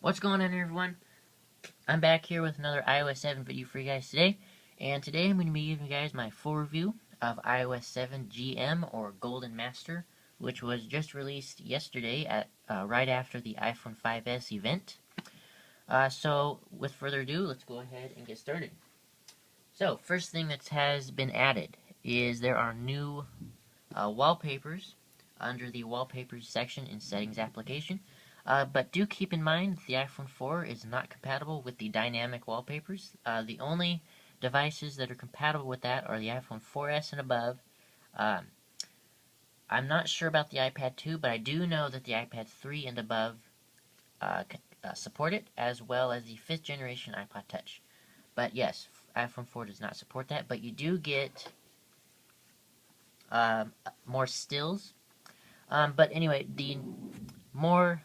What's going on, everyone? I'm back here with another iOS 7 video for you guys today, and today I'm going to be giving you guys my full review of iOS 7 GM, or Golden Master, which was just released yesterday at right after the iPhone 5s event. So with further ado, let's go ahead and get started. So first thing that has been added is there are new wallpapers under the Wallpapers section in Settings application. But do keep in mind that the iPhone 4 is not compatible with the dynamic wallpapers. The only devices that are compatible with that are the iPhone 4S and above. Um, I'm not sure about the iPad 2, but I do know that the iPad 3 and above support it, as well as the 5th generation iPod Touch. But yes, iPhone 4 does not support that, but you do get more stills. But anyway, the more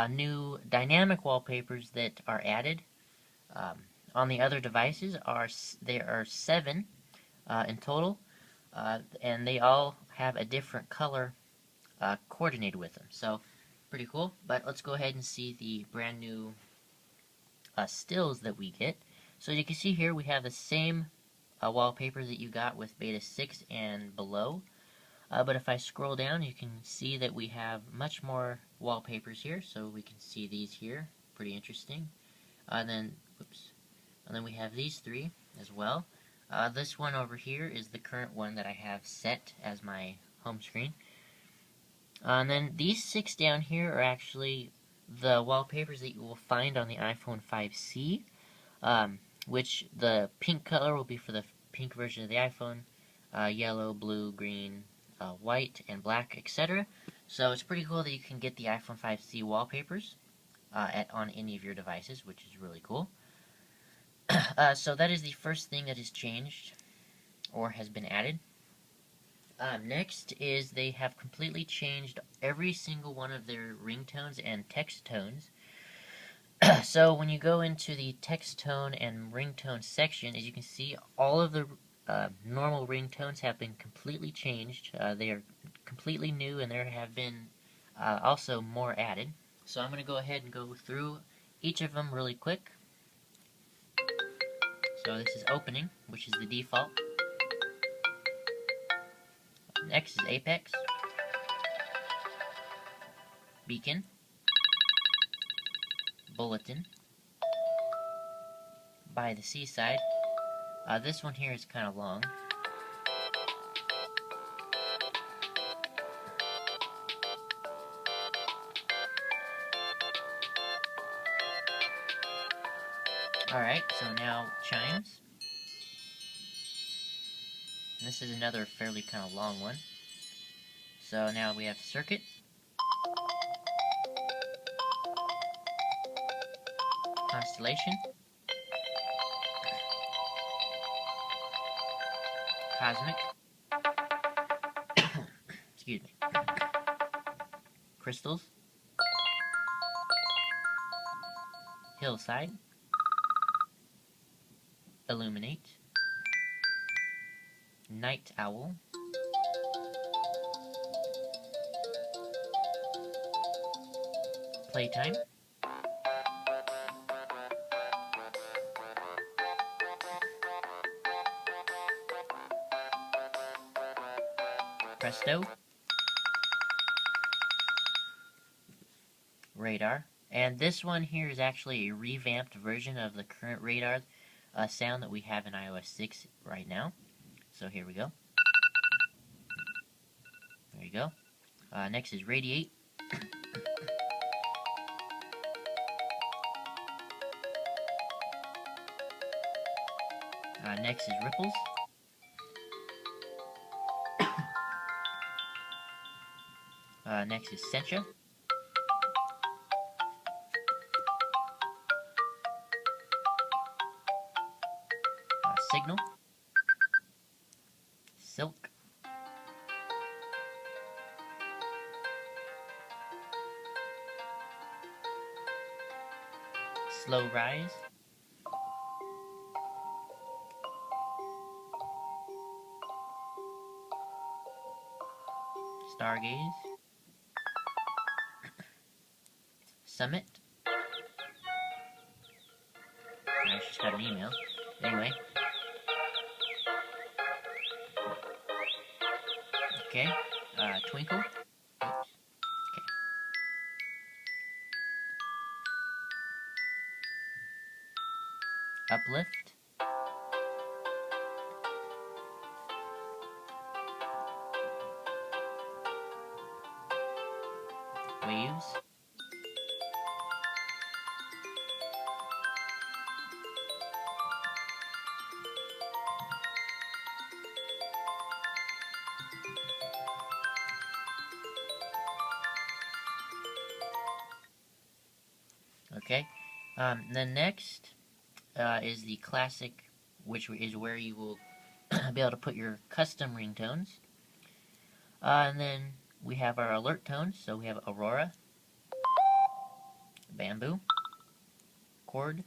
new dynamic wallpapers that are added on the other devices there are 7 in total, and they all have a different color coordinated with them. So pretty cool. But let's go ahead and see the brand new stills that we get. So you can see here we have the same wallpaper that you got with Beta 6 and below. But if I scroll down, you can see that we have much more wallpapers here. So we can see these here, pretty interesting. And then we have these 3 as well. This one over here is the current one that I have set as my home screen. And then these 6 down here are actually the wallpapers that you will find on the iPhone 5C, which the pink color will be for the pink version of the iPhone, yellow, blue, green, white, and black, etc. So it's pretty cool that you can get the iPhone 5C wallpapers on any of your devices, which is really cool. So that is the first thing that is changed or has been added. Next is they have completely changed every single one of their ringtones and text tones. So when you go into the text tone and ringtone section, as you can see, all of the normal ringtones have been completely changed. They are completely new, and there have been also more added. So I'm going to go ahead and go through each of them really quick. So this is opening, which is the default. Next is Apex, Beacon, Bulletin, By the Seaside. This one here is kind of long. Alright, so now Chimes. And this is another fairly kind of long one. So now we have Circuit, Constellation, Cosmic, excuse me, Crystals, Hillside, Illuminate, Night Owl, Playtime, Presto, Radar, and this one here is actually a revamped version of the current Radar sound that we have in iOS 6 right now. So here we go. There you go. Next is Radiate. Next is Ripples. Next is Sencha. Signal. Silk. Slow Rise. Stargaze. Summit. just got an email. Anyway. Okay. Twinkle. Oops. Okay. Uplift. Waves. Okay. The next is the classic, which is where you will be able to put your custom ringtones. And then we have our alert tones. So we have Aurora, Bamboo, Chord,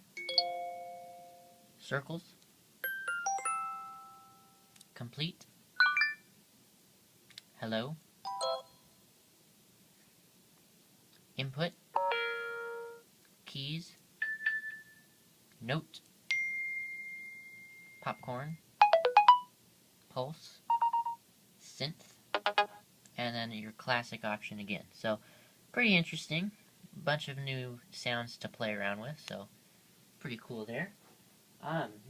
Circles, Complete, Hello, Input, Keys, Note, Popcorn, Pulse, Synth, and then your classic option again. So pretty interesting. Bunch of new sounds to play around with, so pretty cool there.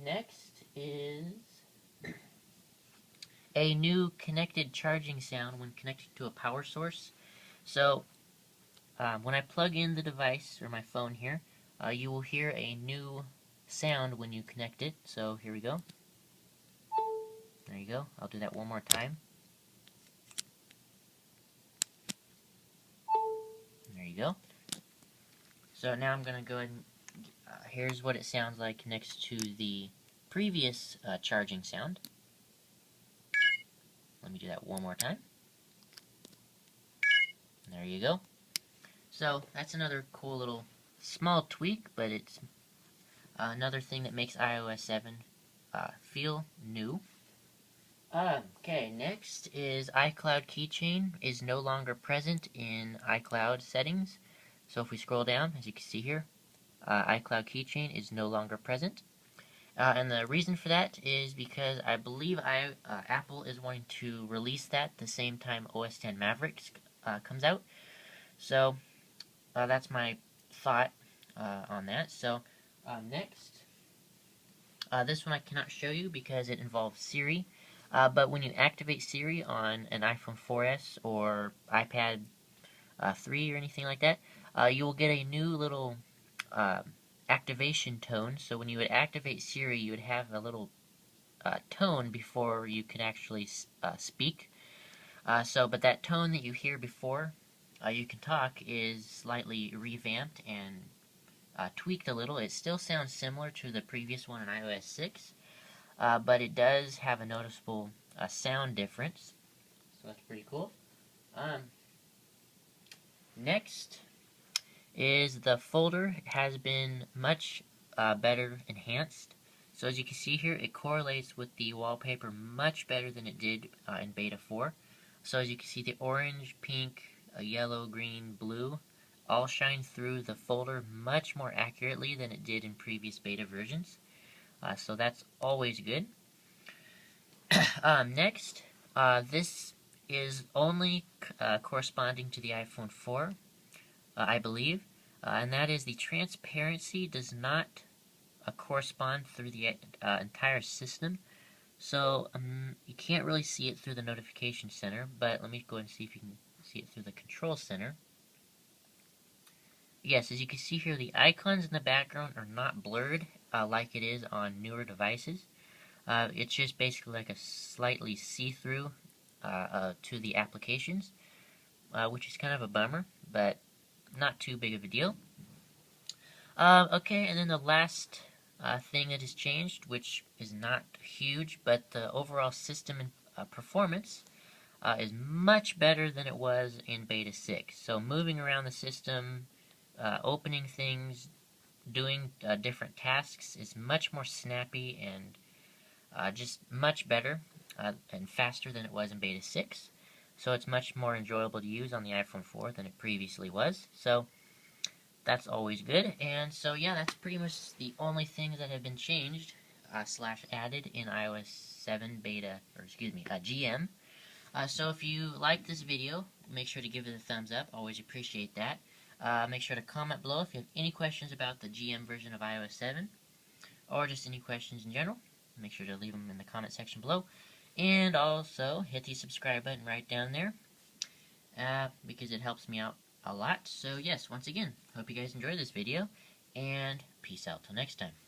Next is a new connected charging sound when connected to a power source. So when I plug in the device, or my phone here, you will hear a new sound when you connect it. So here we go. There you go. I'll do that one more time. There you go. So now I'm going to go ahead and here's what it sounds like next to the previous charging sound. Let me do that one more time. There you go. So that's another cool little small tweak, but it's another thing that makes iOS 7 feel new. Okay, next is iCloud Keychain is no longer present in iCloud settings. So if we scroll down, as you can see here, iCloud Keychain is no longer present. And the reason for that is because I believe Apple is wanting to release that the same time OS X Mavericks comes out. So that's my thought on that. So next, this one I cannot show you because it involves Siri. But when you activate Siri on an iPhone 4S or iPad 3 or anything like that, you will get a new little activation tone. So when you would activate Siri, you would have a little tone before you can actually speak. But that tone that you hear before you can talk is slightly revamped and tweaked a little. It still sounds similar to the previous one in iOS 6. But it does have a noticeable sound difference, so that's pretty cool. Next is the folder has been much better enhanced. So as you can see here, it correlates with the wallpaper much better than it did in Beta 4. So as you can see, the orange, pink, yellow, green, blue all shine through the folder much more accurately than it did in previous beta versions. So that's always good. Next, this is only corresponding to the iPhone 4, I believe, and that is the transparency does not correspond through the entire system. So you can't really see it through the notification center, but let me go and see if you can see it through the control center. Yes, as you can see here, the icons in the background are not blurred like it is on newer devices. It's just basically like a slightly see-through to the applications, which is kind of a bummer, but not too big of a deal. Okay, and then the last thing that has changed, which is not huge, but the overall system and performance is much better than it was in Beta 6. So moving around the system, opening things, doing different tasks is much more snappy and just much better and faster than it was in Beta 6. So it's much more enjoyable to use on the iPhone 4 than it previously was. So that's always good. And so yeah, that's pretty much the only things that have been changed slash added in iOS 7 beta, or excuse me, GM. So if you like this video, make sure to give it a thumbs up. Always appreciate that. Make sure to comment below if you have any questions about the GM version of iOS 7, or just any questions in general. Make sure to leave them in the comment section below. And also, hit the subscribe button right down there, because it helps me out a lot. So yes, once again, hope you guys enjoyed this video, and peace out till next time.